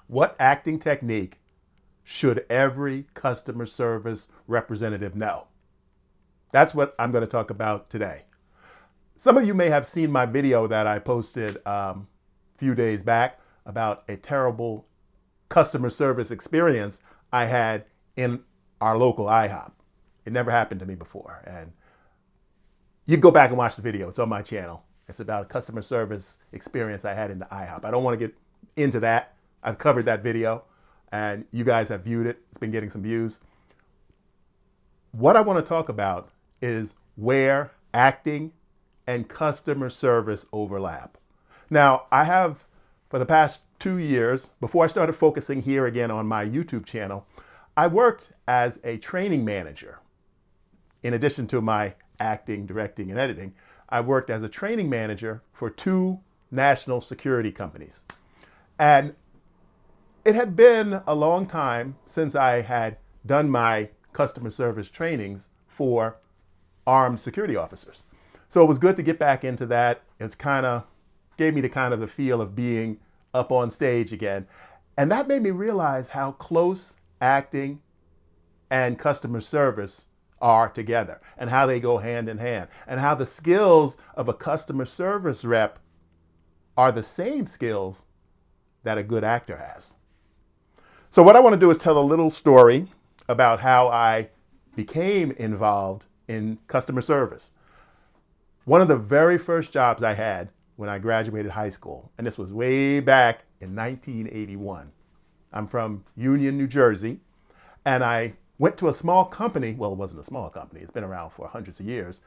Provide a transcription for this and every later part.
What acting technique should every customer service representative know? That's what I'm going to talk about today. Some of you may have seen my video that I posted a few days back about a terrible customer service experience I had in our local IHOP. It never happened to me before. And you go back and watch the video. It's on my channel. It's about a customer service experience I had in the IHOP. I don't want to get into that. I've covered that video and you guys have viewed it. It's been getting some views. What I want to talk about is where acting and customer service overlap. Now, I have, for the past 2 years, before I started focusing here again on my YouTube channel, I worked as a training manager. In addition to my acting, directing, and editing, I worked as a training manager for 2 national security companies. And it had been a long time since I had done my customer service trainings for armed security officers. So it was good to get back into that. It's gave me the feel of being up on stage again. And that made me realize how close acting and customer service are together and how they go hand in hand and how the skills of a customer service rep are the same skills that a good actor has. So what I want to do is tell a little story about how I became involved in customer service. One of the very first jobs I had when I graduated high school, and this was way back in 1981. I'm from Union, New Jersey, and I went to a small company. Well, it wasn't a small company. It's been around for hundreds of years.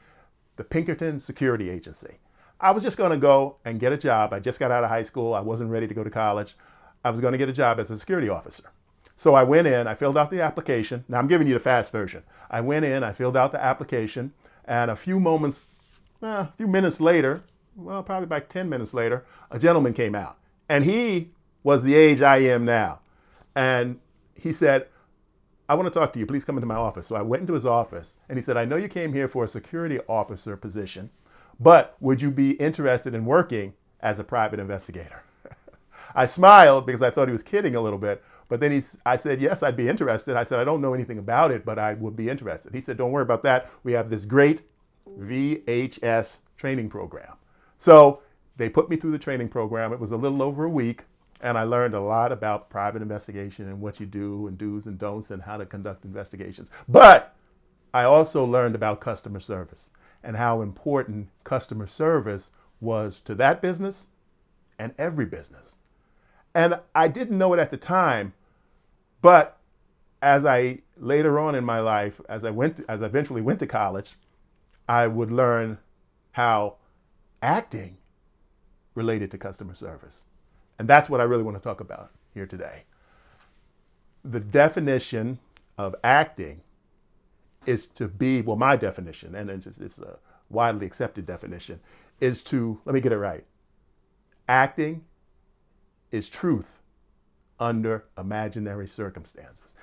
The Pinkerton Security Agency. I was just going to go and get a job. I just got out of high school. I wasn't ready to go to college. I was going to get a job as a security officer. So I went in, I filled out the application. Now I'm giving you the fast version. I went in, I filled out the application, and a few minutes later, well, probably about 10 minutes later, a gentleman came out. And he was the age I am now. And he said, "I want to talk to you. Please come into my office." So I went into his office and he said, "I know you came here for a security officer position, but would you be interested in working as a private investigator?" I smiled because I thought he was kidding a little bit. But then I said, "Yes, I'd be interested." I said, "I don't know anything about it, but I would be interested." He said, "Don't worry about that. We have this great VHS training program." So they put me through the training program. It was a little over a week. And I learned a lot about private investigation and what you do and do's and don'ts and how to conduct investigations. But I also learned about customer service and how important customer service was to that business and every business. And I didn't know it at the time, but as I later on in my life, as I eventually went to college, I would learn how acting related to customer service. And that's what I really want to talk about here today. The definition of acting is to be, well, my definition, and it's a widely accepted definition, is to, let me get it right. Acting is truth under imaginary circumstances.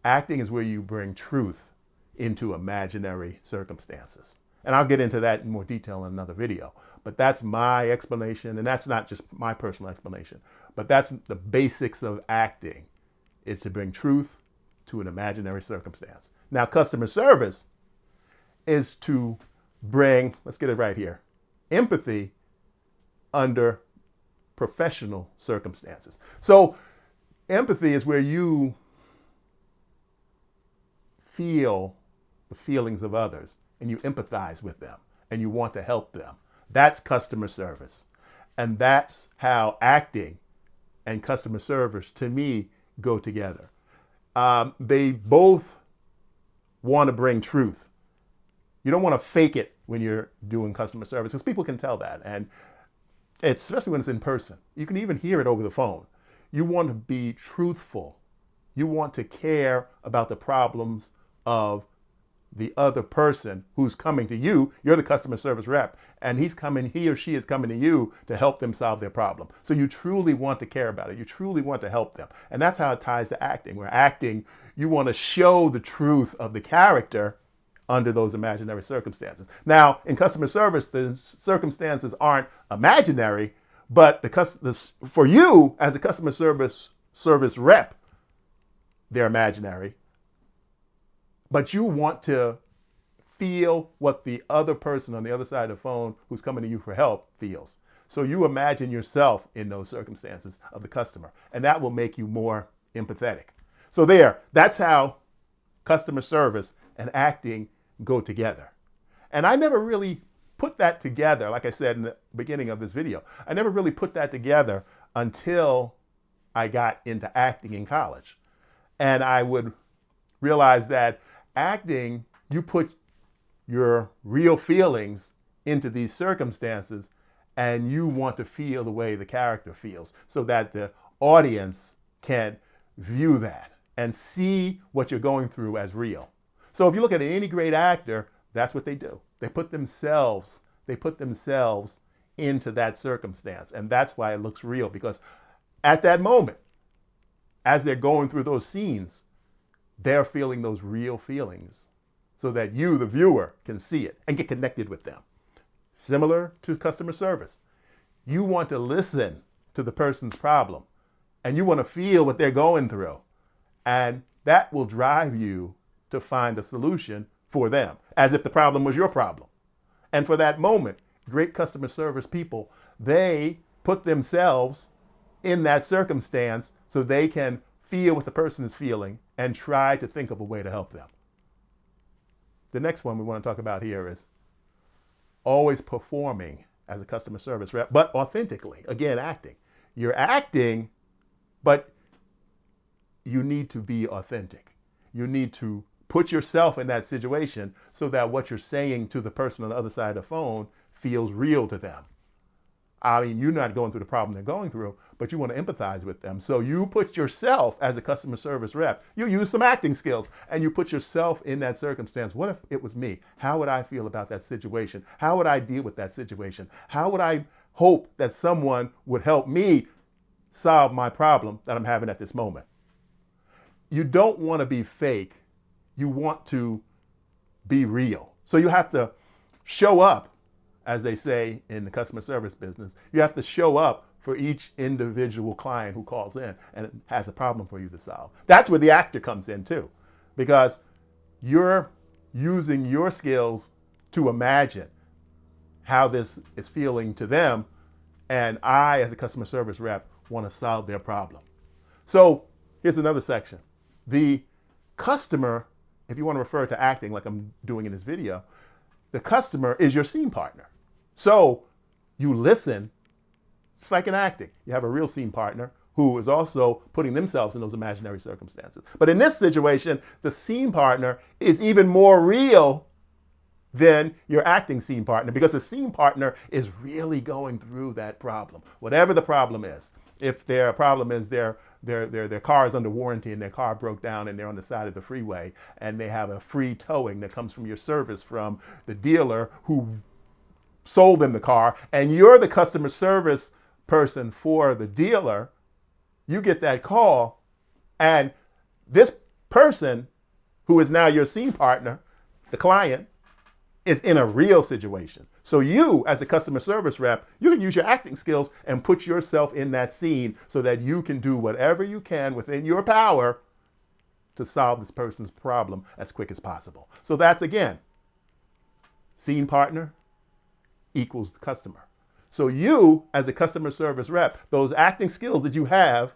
Acting is where you bring truth into imaginary circumstances. And I'll get into that in more detail in another video. But that's my explanation, and that's not just my personal explanation, but that's the basics of acting, is to bring truth to an imaginary circumstance. Now, customer service is to bring, let's get it right here, empathy under professional circumstances. So empathy is where you feel the feelings of others and you empathize with them and you want to help them. That's customer service. And that's how acting and customer service, to me, go together. They both want to bring truth. You don't want to fake it when you're doing customer service because people can tell that. And especially when it's in person. You can even hear it over the phone. You want to be truthful. You want to care about the problems of the other person who's coming to you. You're the customer service rep, and he or she is coming to you to help them solve their problem. So you truly want to care about it. You truly want to help them. And that's how it ties to acting. Where acting, you want to show the truth of the character under those imaginary circumstances. Now, in customer service, the circumstances aren't imaginary, but for you as a customer service service rep, they're imaginary, but you want to feel what the other person on the other side of the phone who's coming to you for help feels. So you imagine yourself in those circumstances of the customer, and that will make you more empathetic. So that's how customer service and acting go together. And I never really put that together, like I said in the beginning of this video. I never really put that together until I got into acting in college. And I would realize that acting, you put your real feelings into these circumstances, and you want to feel the way the character feels so that the audience can view that and see what you're going through as real. So if you look at any great actor, that's what they do. They put themselves into that circumstance. And that's why it looks real, because at that moment, as they're going through those scenes, they're feeling those real feelings so that you, the viewer, can see it and get connected with them. Similar to customer service. You want to listen to the person's problem and you want to feel what they're going through. And that will drive you to find a solution for them, as if the problem was your problem. And for that moment, great customer service people, they put themselves in that circumstance so they can feel what the person is feeling and try to think of a way to help them. The next one we want to talk about here is always performing as a customer service rep, but authentically. Again, acting. You're acting, but you need to be authentic. You need to put yourself in that situation so that what you're saying to the person on the other side of the phone feels real to them. I mean, you're not going through the problem they're going through, but you want to empathize with them. So you put yourself as a customer service rep, you use some acting skills and you put yourself in that circumstance. What if it was me? How would I feel about that situation? How would I deal with that situation? How would I hope that someone would help me solve my problem that I'm having at this moment? You don't want to be fake. You want to be real. So you have to show up, as they say in the customer service business. You have to show up for each individual client who calls in and has a problem for you to solve. That's where the actor comes in too, because you're using your skills to imagine how this is feeling to them, and I, as a customer service rep, want to solve their problem. So here's another section. The customer, if you want to refer to acting like I'm doing in this video, the customer is your scene partner. So you listen, just like in acting. You have a real scene partner who is also putting themselves in those imaginary circumstances. But in this situation, the scene partner is even more real than your acting scene partner, because the scene partner is really going through that problem, whatever the problem is. If their problem is their car is under warranty and their car broke down and they're on the side of the freeway and they have a free towing that comes from your service from the dealer who sold them the car, and you're the customer service person for the dealer, you get that call, and this person who is now your scene partner, the client, is in a real situation. So you, as a customer service rep, you can use your acting skills and put yourself in that scene so that you can do whatever you can within your power to solve this person's problem as quick as possible. So that's, again, scene partner equals the customer. So you, as a customer service rep, those acting skills that you have,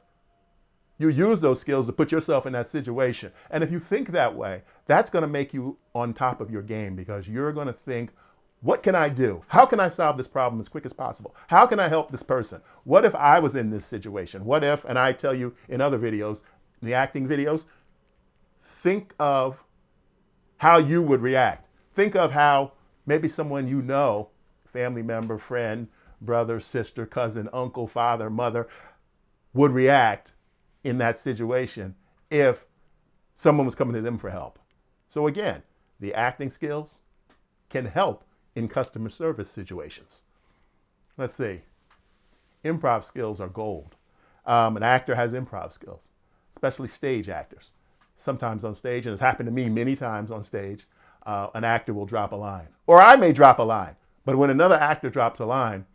you use those skills to put yourself in that situation. And if you think that way, that's going to make you on top of your game, because you're going to think, what can I do? How can I solve this problem as quick as possible? How can I help this person? What if I was in this situation? What if, and I tell you in other videos, the acting videos, think of how you would react. Think of how maybe someone you know, family member, friend, brother, sister, cousin, uncle, father, mother, would react in that situation if someone was coming to them for help. So again, the acting skills can help in customer service situations. Let's see. Improv skills are gold. An actor has improv skills, especially stage actors. Sometimes on stage, and it's happened to me many times on stage, an actor will drop a line, or I may drop a line. But when another actor drops a line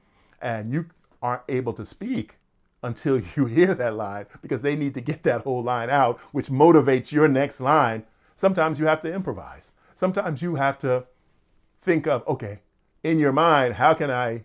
and you aren't able to speak, until you hear that line, because they need to get that whole line out, which motivates your next line. Sometimes you have to improvise. Sometimes you have to think of, okay, in your mind, how can I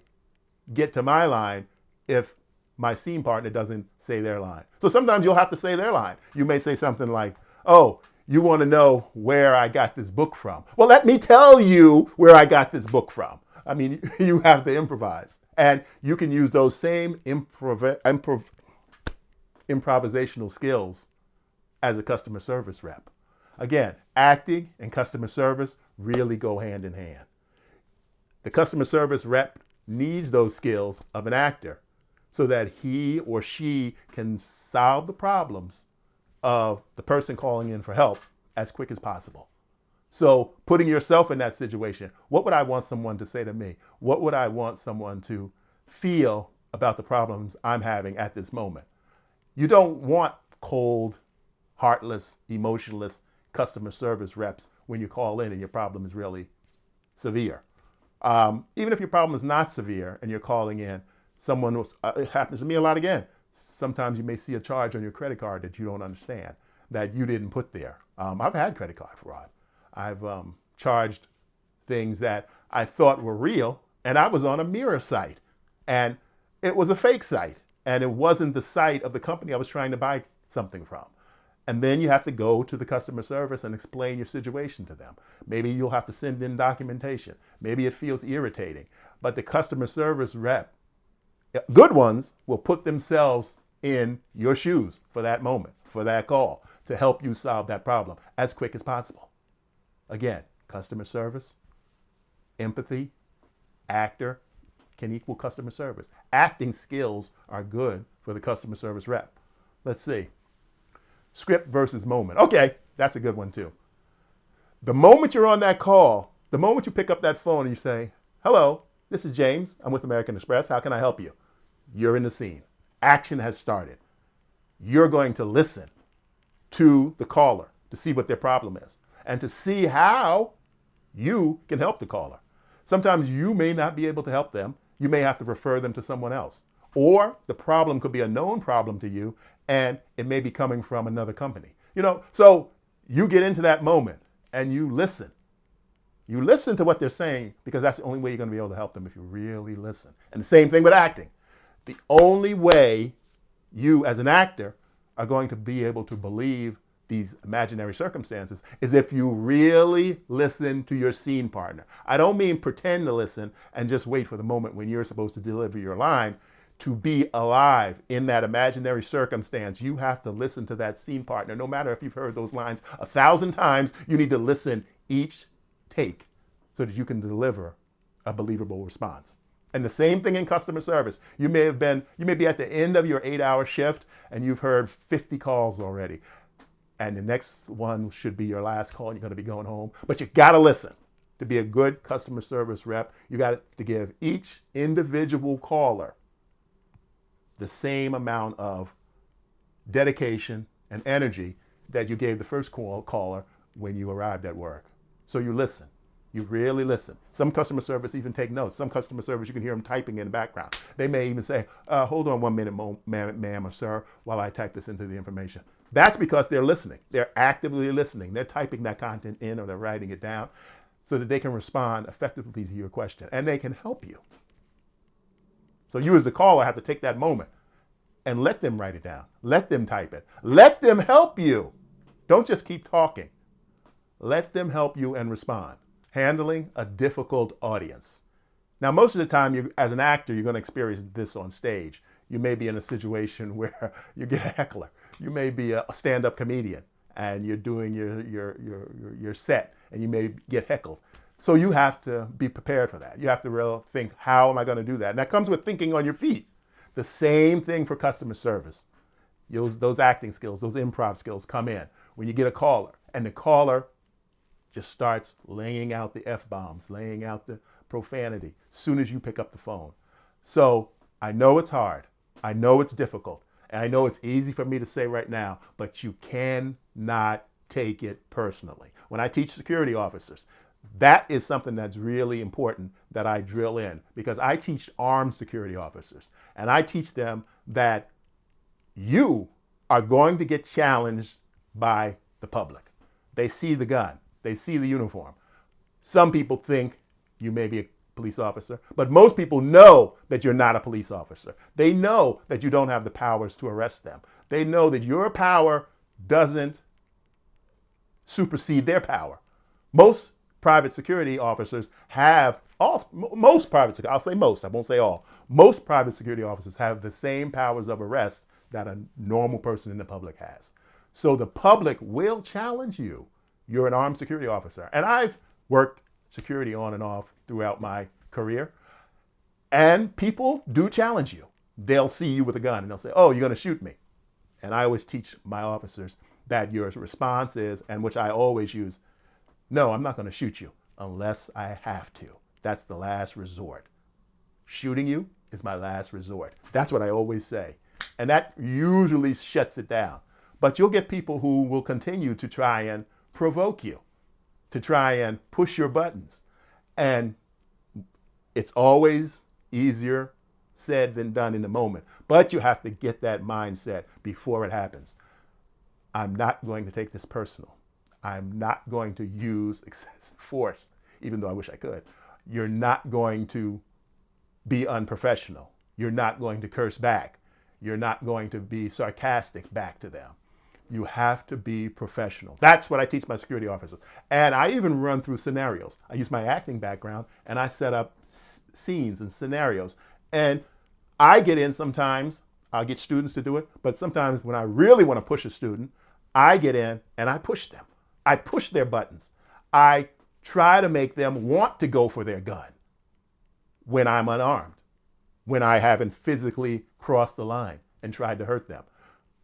get to my line if my scene partner doesn't say their line? So sometimes you'll have to say their line. You may say something like, oh, you want to know where I got this book from? Well, let me tell you where I got this book from. I mean, you have to improvise. And you can use those same improvisational skills as a customer service rep. Again, acting and customer service really go hand in hand. The customer service rep needs those skills of an actor so that he or she can solve the problems of the person calling in for help as quick as possible. So putting yourself in that situation, what would I want someone to say to me? What would I want someone to feel about the problems I'm having at this moment? You don't want cold, heartless, emotionless customer service reps when you call in and your problem is really severe. Even if your problem is not severe and you're calling in, it happens to me a lot again. Sometimes you may see a charge on your credit card that you don't understand, that you didn't put there. I've had credit card fraud. I've charged things that I thought were real, and I was on a mirror site, and it was a fake site, and it wasn't the site of the company I was trying to buy something from. And then you have to go to the customer service and explain your situation to them. Maybe you'll have to send in documentation. Maybe it feels irritating, but the customer service rep, good ones, will put themselves in your shoes for that moment, for that call, to help you solve that problem as quick as possible. Again, customer service, empathy, actor can equal customer service. Acting skills are good for the customer service rep. Let's see. Script versus moment. Okay, that's a good one too. The moment you're on that call, the moment you pick up that phone and you say, hello, this is James. I'm with American Express. How can I help you? You're in the scene. Action has started. You're going to listen to the caller to see what their problem is and to see how you can help the caller. Sometimes you may not be able to help them. You may have to refer them to someone else. Or the problem could be a known problem to you and it may be coming from another company. So you get into that moment and you listen. You listen to what they're saying, because that's the only way you're going to be able to help them, if you really listen. And the same thing with acting. The only way you as an actor are going to be able to believe these imaginary circumstances is if you really listen to your scene partner. I don't mean pretend to listen and just wait for the moment when you're supposed to deliver your line. To be alive in that imaginary circumstance, you have to listen to that scene partner. No matter if you've heard those lines 1,000 times, you need to listen each take so that you can deliver a believable response. And the same thing in customer service. You may be at the end of your 8-hour shift and you've heard 50 calls already. And the next one should be your last call and you're going to be going home. But you got to listen. To be a good customer service rep, you got to give each individual caller the same amount of dedication and energy that you gave the first caller when you arrived at work. So you listen. You really listen. Some customer service even take notes. Some customer service, you can hear them typing in the background. They may even say, hold on 1 minute, ma'am or sir, while I type this into the information. That's because they're listening. They're actively listening. They're typing that content in or they're writing it down so that they can respond effectively to your question and they can help you. So you as the caller have to take that moment and let them write it down. Let them type it. Let them help you. Don't just keep talking. Let them help you and respond. Handling a difficult audience. Now, most of the time, as an actor, you're going to experience this on stage. You may be in a situation where you get a heckler. You may be a stand-up comedian and you're doing your set and you may get heckled. So you have to be prepared for that. You have to really think, how am I going to do that? And that comes with thinking on your feet. The same thing for customer service. Those acting skills, those improv skills come in when you get a caller and the caller just starts laying out the F-bombs, laying out the profanity as soon as you pick up the phone. So I know it's hard. I know it's difficult. And I know it's easy for me to say right now, but you cannot take it personally. When I teach security officers, that is something that's really important that I drill in, because I teach armed security officers and I teach them that you are going to get challenged by the public. They see the gun, they see the uniform. Some people think you may be a police officer, but most people know that you're not a police officer. They know that you don't have the powers to arrest them. They know that your power doesn't supersede their power. Most private security officers have, most private security, I'll say most, I won't say all. Most private security officers have the same powers of arrest that a normal person in the public has. So the public will challenge you. You're an armed security officer. And I've worked security on and off throughout my career. And people do challenge you. They'll see you with a gun and they'll say, oh, you're going to shoot me. And I always teach my officers that your response is, and which I always use, no, I'm not going to shoot you unless I have to. That's the last resort. Shooting you is my last resort. That's what I always say. And that usually shuts it down. But you'll get people who will continue to try and provoke you, to try and push your buttons. And it's always easier said than done in the moment. But you have to get that mindset before it happens. I'm not going to take this personal. I'm not going to use excessive force, even though I wish I could. You're not going to be unprofessional. You're not going to curse back. You're not going to be sarcastic back to them. You have to be professional. That's what I teach my security officers. And I even run through scenarios. I use my acting background and I set up scenes and scenarios. And I get in sometimes, I'll get students to do it, but sometimes when I really want to push a student, I get in and I push them. I push their buttons. I try to make them want to go for their gun when I'm unarmed, when I haven't physically crossed the line and tried to hurt them.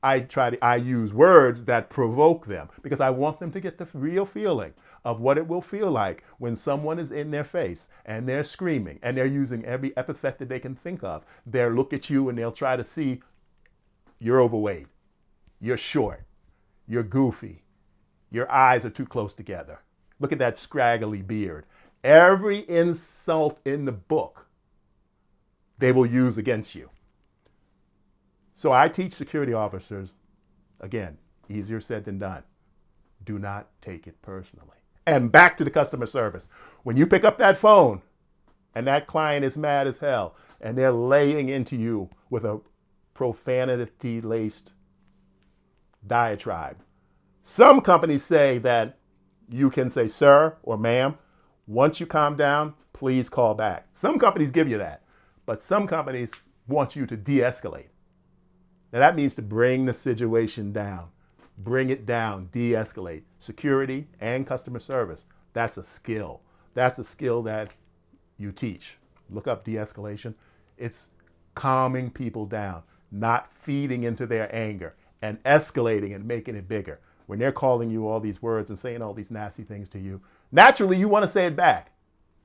I use words that provoke them because I want them to get the real feeling of what it will feel like when someone is in their face and they're screaming and they're using every epithet that they can think of. They'll look at you and they'll try to see you're overweight, you're short, you're goofy, your eyes are too close together. Look at that scraggly beard. Every insult in the book they will use against you. So I teach security officers, again, easier said than done. Do not take it personally. And back to the customer service. When you pick up that phone and that client is mad as hell and they're laying into you with a profanity-laced diatribe, some companies say that you can say, sir or ma'am, once you calm down, please call back. Some companies give you that, but some companies want you to de-escalate. Now that means to bring the situation down, bring it down, de-escalate. Security and customer service, that's a skill. That's a skill that you teach. Look up de-escalation. It's calming people down, not feeding into their anger and escalating and making it bigger. When they're calling you all these words and saying all these nasty things to you, naturally you want to say it back.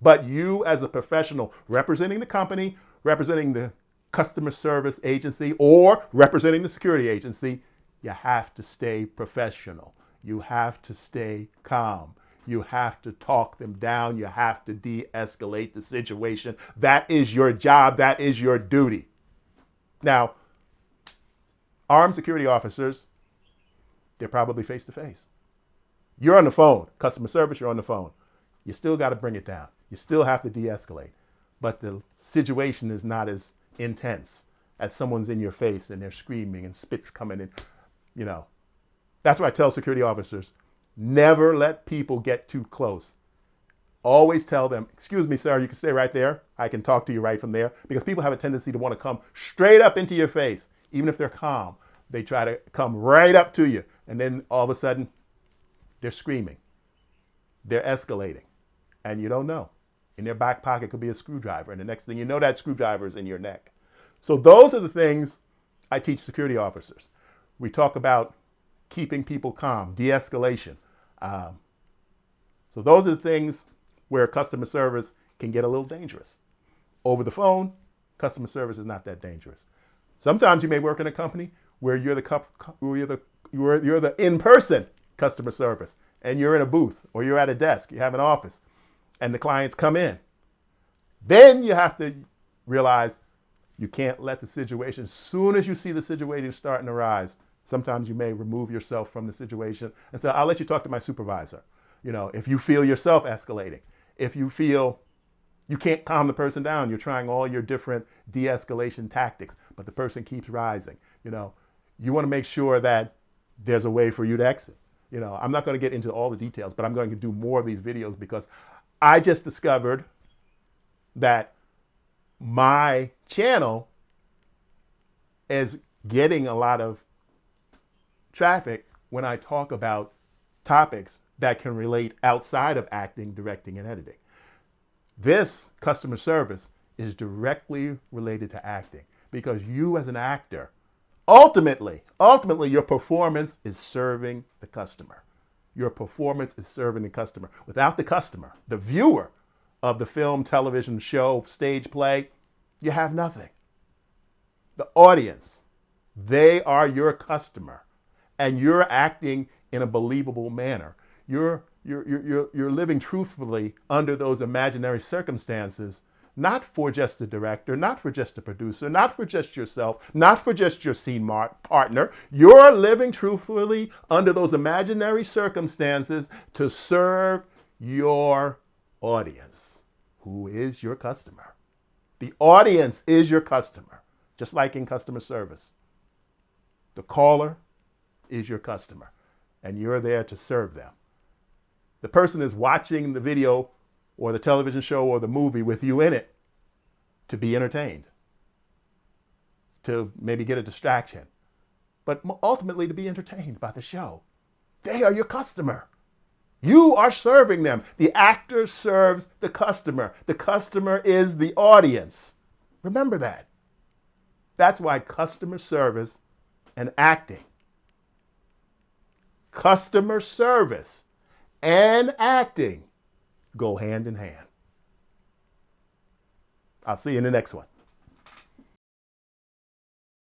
But you as a professional representing the company, representing the customer service agency, or representing the security agency, you have to stay professional. You have to stay calm. You have to talk them down. You have to de-escalate the situation. That is your job. That is your duty. Now, armed security officers, they're probably face-to-face. You're on the phone. Customer service, you're on the phone. You still got to bring it down. You still have to de-escalate. But the situation is not as intense as someone's in your face and they're screaming and spit's coming in. You know, that's why I tell security officers, never let people get too close. Always tell them, excuse me, sir, you can stay right there. I can talk to you right from there. Because people have a tendency to want to come straight up into your face. Even if they're calm, they try to come right up to you. And then all of a sudden, they're screaming. They're escalating. And you don't know. In their back pocket could be a screwdriver. And the next thing you know, that screwdriver is in your neck. So those are the things I teach security officers. We talk about keeping people calm, de-escalation. So those are the things where customer service can get a little dangerous. Over the phone, customer service is not that dangerous. Sometimes you may work in a company where you're the in-person customer service, and you're in a booth or you're at a desk, you have an office, and the clients come in. Then you have to realize You can't let the situation, as soon as you see the situation starting to rise, sometimes you may remove yourself from the situation and say, I'll let you talk to my supervisor. If you feel yourself escalating, if you feel you can't calm the person down, you're trying all your different de-escalation tactics, but the person keeps rising. You want to make sure that there's a way for you to exit. I'm not going to get into all the details, but I'm going to do more of these videos because I just discovered that my channel is getting a lot of traffic when I talk about topics that can relate outside of acting, directing, and editing. This customer service is directly related to acting because you as an actor, ultimately, your performance is serving the customer. Your performance is serving the customer. Without the customer, the viewer of the film, television show, stage play, you have nothing. The audience, they are your customer, and you're acting in a believable manner. You're living truthfully under those imaginary circumstances, not for just the director, not for just the producer, not for just yourself, not for just your scene partner. You're living truthfully under those imaginary circumstances to serve your audience, who is your customer. The audience is your customer, just like in customer service. The caller is your customer, and you're there to serve them. The person is watching the video or the television show or the movie with you in it to be entertained, to maybe get a distraction, but ultimately to be entertained by the show. They are your customer. You are serving them. The actor serves the customer. The customer is the audience. Remember that. That's why customer service and acting, customer service and acting go hand in hand. I'll see you in the next one.